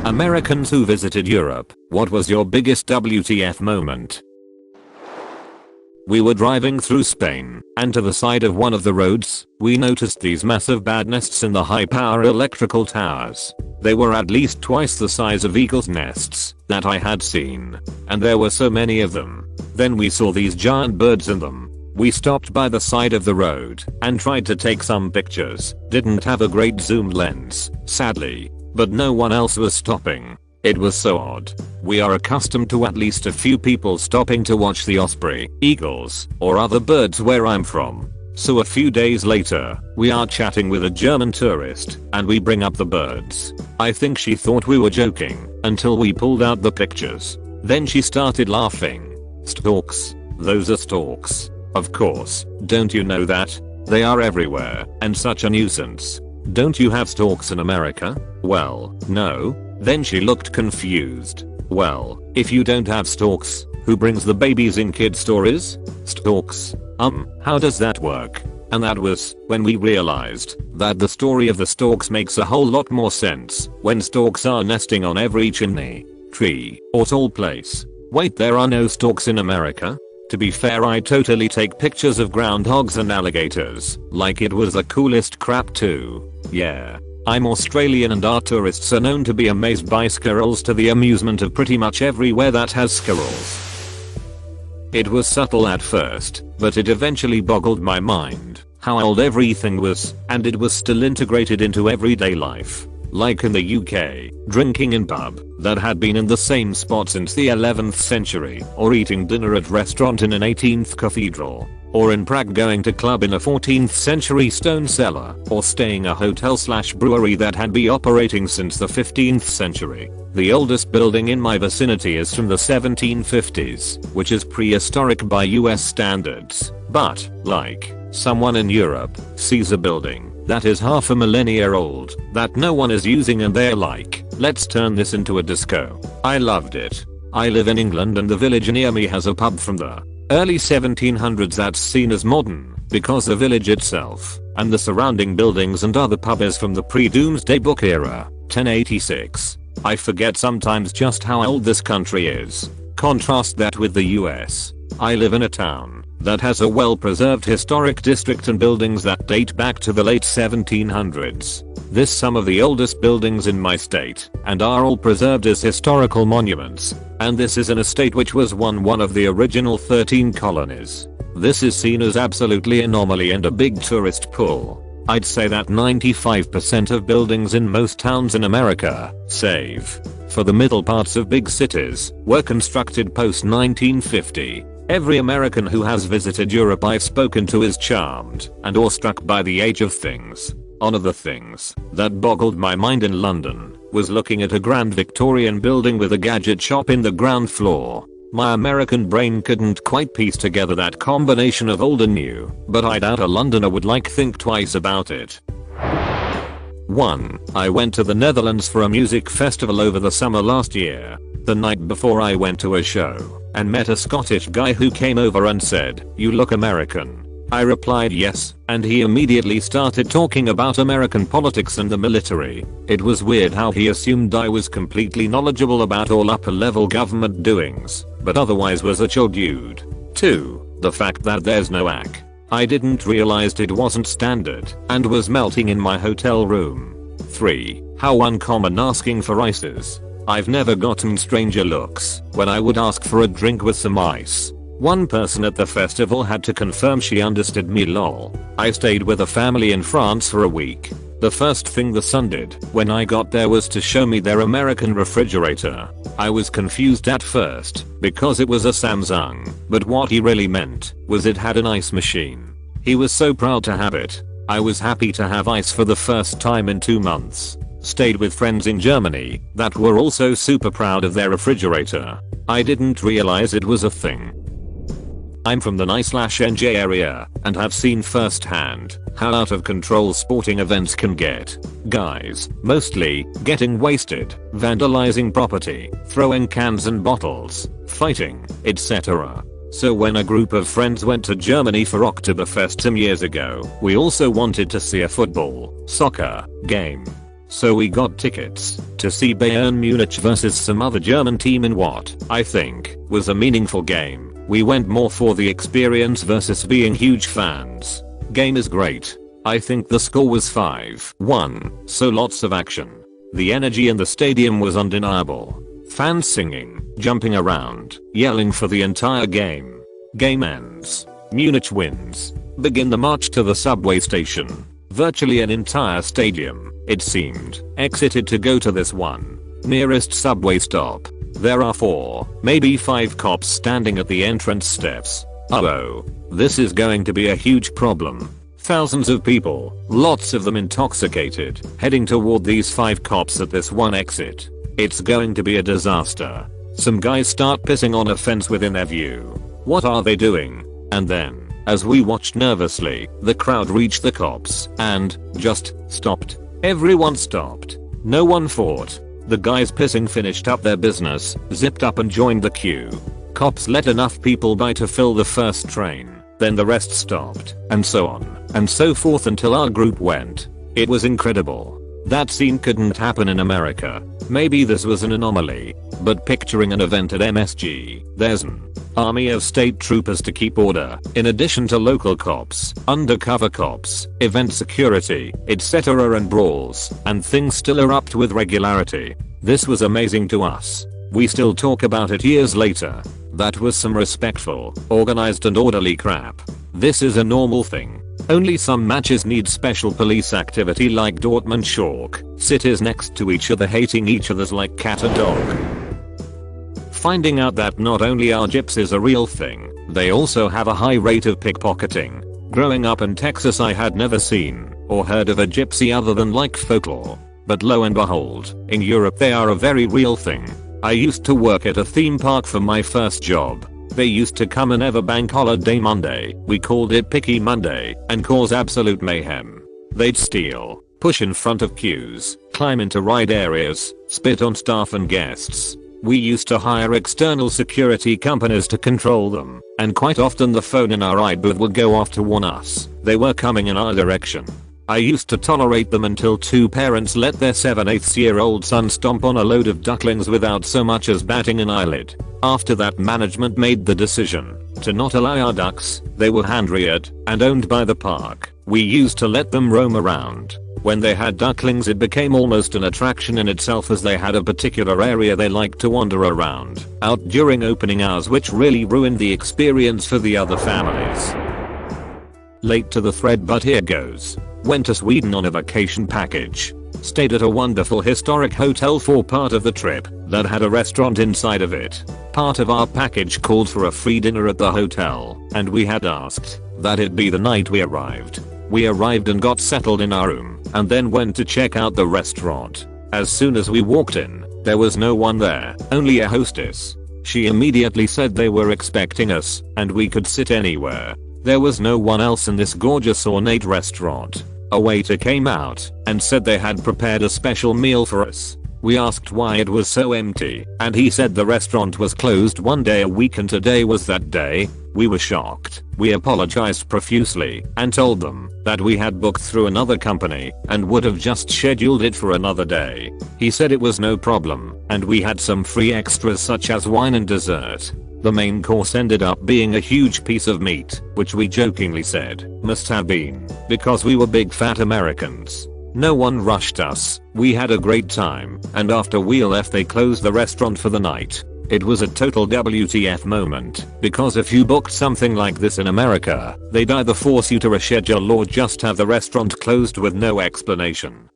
Americans who visited Europe, what was your biggest WTF moment? We were driving through Spain, and to the side of one of the roads, we noticed these massive bad nests in the high-power electrical towers. They were at least twice the size of eagles' nests that I had seen, and there were so many of them. Then we saw these giant birds in them. We stopped by the side of the road and tried to take some pictures. Didn't have a great zoom lens, sadly, but no one else was stopping. It was so odd. We are accustomed to at least a few people stopping to watch the osprey, eagles, or other birds where I'm from. So a few days later, we are chatting with a German tourist, and we bring up the birds. I think she thought we were joking, until we pulled out the pictures. Then she started laughing. Storks. Those are storks. Of course, don't you know that? They are everywhere, and such a nuisance. Don't you have storks in America? Well, no. Then she looked confused. Well, if you don't have storks, who brings the babies in kid stories? Storks? How does that work? And that was when we realized that the story of the storks makes a whole lot more sense when storks are nesting on every chimney, tree, or tall place. Wait, there are no storks in America? To be fair, I totally take pictures of groundhogs and alligators, like it was the coolest crap too. Yeah. I'm Australian and our tourists are known to be amazed by squirrels to the amusement of pretty much everywhere that has squirrels. It was subtle at first, but it eventually boggled my mind how old everything was, and it was still integrated into everyday life. Like in the UK, drinking in pub that had been in the same spot since the 11th century, or eating dinner at restaurant in an 18th cathedral. Or in Prague going to club in a 14th century stone cellar, or staying a hotel/brewery that had been operating since the 15th century. The oldest building in my vicinity is from the 1750s, which is prehistoric by US standards. But, like, someone in Europe sees a building that is half a millennia old that no one is using and they're like, let's turn this into a disco. I loved it. I live in England and the village near me has a pub from the early 1700s that's seen as modern because the village itself and the surrounding buildings and other pub is from the pre-Doomsday Book era, 1086. I forget sometimes just how old this country is. Contrast that with the US. I live in a town that has a well-preserved historic district and buildings that date back to the late 1700s. This some of the oldest buildings in my state and are all preserved as historical monuments, and this is an estate which was one of the original 13 colonies. This is seen as absolutely anomaly and a big tourist pull. I'd say that 95% of buildings in most towns in America, save for the middle parts of big cities, were constructed post 1950. Every American who has visited Europe I've spoken to is charmed and awestruck by the age of things. One of the things that boggled my mind in London was looking at a grand Victorian building with a gadget shop in the ground floor. My American brain couldn't quite piece together that combination of old and new, but I doubt a Londoner would think twice about it. 1. I went to the Netherlands for a music festival over the summer last year. The night before I went to a show and met a Scottish guy who came over and said, "You look American." I replied yes, and he immediately started talking about American politics and the military. It was weird how he assumed I was completely knowledgeable about all upper level government doings, but otherwise was a chill dude. 2. The fact that there's no AC. I didn't realize it wasn't standard and was melting in my hotel room. 3. How uncommon asking for ice is. I've never gotten stranger looks when I would ask for a drink with some ice. One person at the festival had to confirm she understood me, lol. I stayed with a family in France for a week. The first thing the son did when I got there was to show me their American refrigerator. I was confused at first because it was a Samsung, but what he really meant was it had an ice machine. He was so proud to have it. I was happy to have ice for the first time in 2 months. Stayed with friends in Germany that were also super proud of their refrigerator. I didn't realize it was a thing. I'm from the Nye/NJ area and have seen firsthand how out of control sporting events can get. Guys, mostly, getting wasted, vandalizing property, throwing cans and bottles, fighting, etc. So when a group of friends went to Germany for Oktoberfest some years ago, we also wanted to see a football, soccer, game. So we got tickets to see Bayern Munich versus some other German team in what I think was a meaningful game. We went more for the experience versus being huge fans. Game is great. I think the score was 5-1, so lots of action. The energy in the stadium was undeniable. Fans singing, jumping around, yelling for the entire game. Game ends. Munich wins. Begin the march to the subway station. Virtually an entire stadium, it seemed, exited to go to this one nearest subway stop. There are 4, maybe 5 cops standing at the entrance steps. Uh-oh. This is going to be a huge problem. Thousands of people, lots of them intoxicated, heading toward these 5 cops at this one exit. It's going to be a disaster. Some guys start pissing on a fence within their view. What are they doing? And then, as we watched nervously, the crowd reached the cops and just stopped. Everyone stopped. No one fought. The guys pissing finished up their business, zipped up and joined the queue. Cops let enough people by to fill the first train. Then the rest stopped, and so on, and so forth until our group went. It was incredible. That scene couldn't happen in America. Maybe this was an anomaly. But picturing an event at MSG, there's an army of state troopers to keep order, in addition to local cops, undercover cops, event security, etc. and brawls, and things still erupt with regularity. This was amazing to us. We still talk about it years later. That was some respectful, organized and orderly crap. This is a normal thing. Only some matches need special police activity like Dortmund Schalke, cities next to each other hating each other's like cat and dog. Finding out that not only are gypsies a real thing, they also have a high rate of pickpocketing. Growing up in Texas I had never seen or heard of a gypsy other than like folklore. But lo and behold, in Europe they are a very real thing. I used to work at a theme park for my first job. They used to come in every bank holiday Monday, we called it Picky Monday, and cause absolute mayhem. They'd steal, push in front of queues, climb into ride areas, spit on staff and guests. We used to hire external security companies to control them, and quite often the phone in our ride booth would go off to warn us they were coming in our direction. I used to tolerate them until 2 parents let their 7/8-year-old son stomp on a load of ducklings without so much as batting an eyelid. After that, management made the decision to not allow our ducks. They were hand-reared and owned by the park. We used to let them roam around. When they had ducklings it became almost an attraction in itself, as they had a particular area they liked to wander around out during opening hours, which really ruined the experience for the other families. Late to the thread, but here goes. Went to Sweden on a vacation package. Stayed at a wonderful historic hotel for part of the trip that had a restaurant inside of it. Part of our package called for a free dinner at the hotel, and we had asked that it be the night we arrived. We arrived and got settled in our room, and then went to check out the restaurant. As soon as we walked in, there was no one there, only a hostess. She immediately said they were expecting us, and we could sit anywhere. There was no one else in this gorgeous ornate restaurant. A waiter came out and said they had prepared a special meal for us. We asked why it was so empty, and he said the restaurant was closed 1 day a week and today was that day. We were shocked. We apologized profusely and told them that we had booked through another company and would have just scheduled it for another day. He said it was no problem, and we had some free extras such as wine and dessert. The main course ended up being a huge piece of meat, which we jokingly said must have been because we were big fat Americans. No one rushed us. We had a great time, and after we left they closed the restaurant for the night. It was a total WTF moment, because if you booked something like this in America, they'd either force you to reschedule or just have the restaurant closed with no explanation.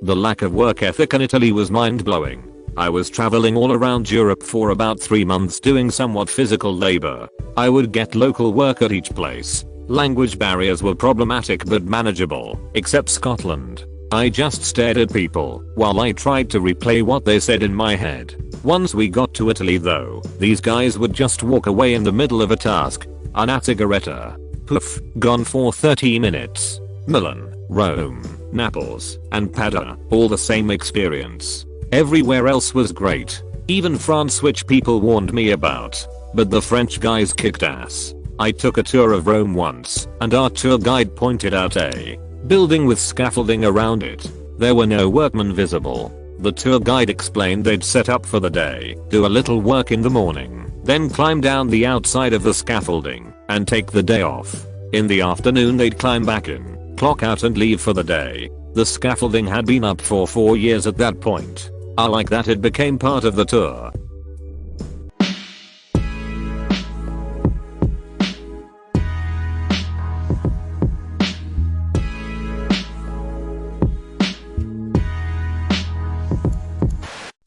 The lack of work ethic in Italy was mind-blowing. I was traveling all around Europe for about 3 months doing somewhat physical labor. I would get local work at each place. Language barriers were problematic but manageable, except Scotland. I just stared at people while I tried to replay what they said in my head. Once we got to Italy though, these guys would just walk away in the middle of a task. Una cigaretta. Poof, gone for 30 minutes. Milan, Rome, Naples, and Padua, all the same experience. Everywhere else was great. Even France, which people warned me about. But the French guys kicked ass. I took a tour of Rome once, and our tour guide pointed out a building with scaffolding around it. There were no workmen visible. The tour guide explained they'd set up for the day, do a little work in the morning, then climb down the outside of the scaffolding, and take the day off. In the afternoon they'd climb back in, clock out and leave for the day. The scaffolding had been up for 4 years at that point. Like that it became part of the tour.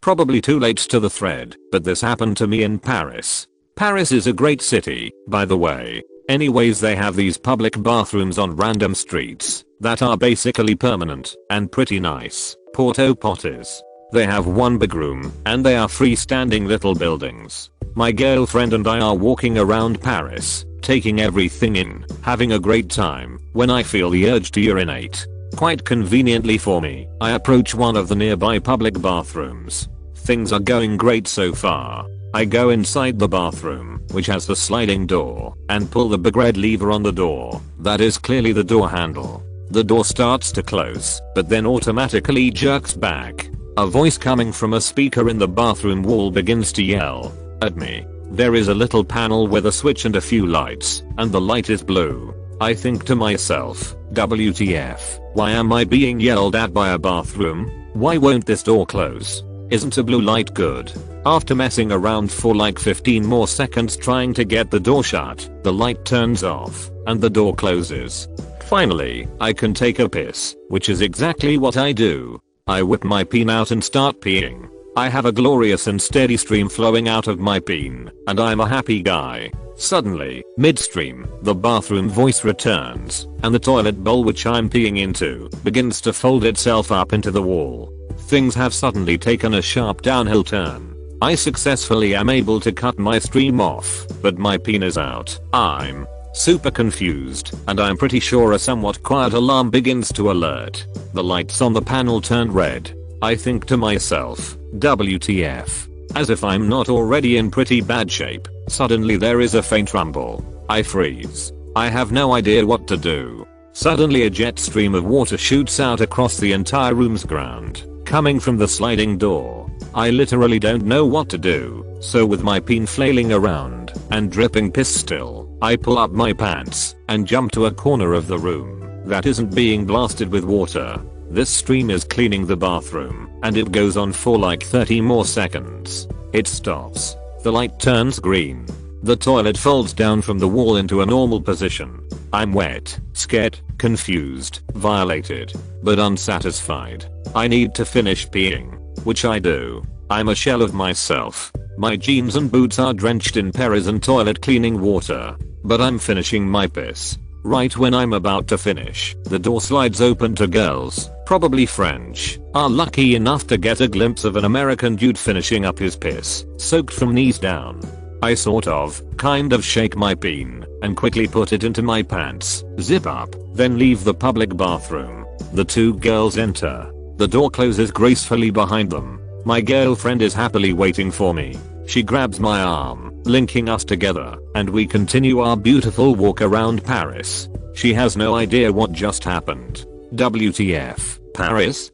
Probably too late to the thread, but this happened to me in Paris. Paris is a great city, by the way. Anyways, they have these public bathrooms on random streets that are basically permanent and pretty nice. Porta potties. They have one big room and they are freestanding little buildings. My girlfriend and I are walking around Paris, taking everything in, having a great time, when I feel the urge to urinate. Quite conveniently for me, I approach one of the nearby public bathrooms. Things are going great so far. I go inside the bathroom, which has the sliding door, and pull the big red lever on the door. That is clearly the door handle. The door starts to close, but then automatically jerks back. A voice coming from a speaker in the bathroom wall begins to yell at me. There is a little panel with a switch and a few lights, and the light is blue. I think to myself, WTF, why am I being yelled at by a bathroom? Why won't this door close? Isn't a blue light good? After messing around for like 15 more seconds trying to get the door shut, the light turns off, and the door closes. Finally, I can take a piss, which is exactly what I do. I whip my peen out and start peeing. I have a glorious and steady stream flowing out of my peen, and I'm a happy guy. Suddenly, midstream, the bathroom voice returns, and the toilet bowl which I'm peeing into begins to fold itself up into the wall. Things have suddenly taken a sharp downhill turn. I successfully am able to cut my stream off, but my peen is out. I'm super confused, and I'm pretty sure a somewhat quiet alarm begins to alert. The lights on the panel turn red. I think to myself, WTF. As if I'm not already in pretty bad shape, suddenly there is a faint rumble. I freeze. I have no idea what to do. Suddenly a jet stream of water shoots out across the entire room's ground, coming from the sliding door. I literally don't know what to do, so with my peen flailing around and dripping piss still, I pull up my pants and jump to a corner of the room that isn't being blasted with water. This stream is cleaning the bathroom, and it goes on for like 30 more seconds. It stops. The light turns green. The toilet folds down from the wall into a normal position. I'm wet, scared, confused, violated, but unsatisfied. I need to finish peeing, which I do. I'm a shell of myself. My jeans and boots are drenched in Paris and toilet cleaning water, but I'm finishing my piss. Right when I'm about to finish, the door slides open to girls, probably French, are lucky enough to get a glimpse of an American dude finishing up his piss, soaked from knees down. I kind of shake my peen, and quickly put it into my pants, zip up, then leave the public bathroom. The two girls enter. The door closes gracefully behind them. My girlfriend is happily waiting for me. She grabs my arm, linking us together, and we continue our beautiful walk around Paris. She has no idea what just happened. WTF, Paris?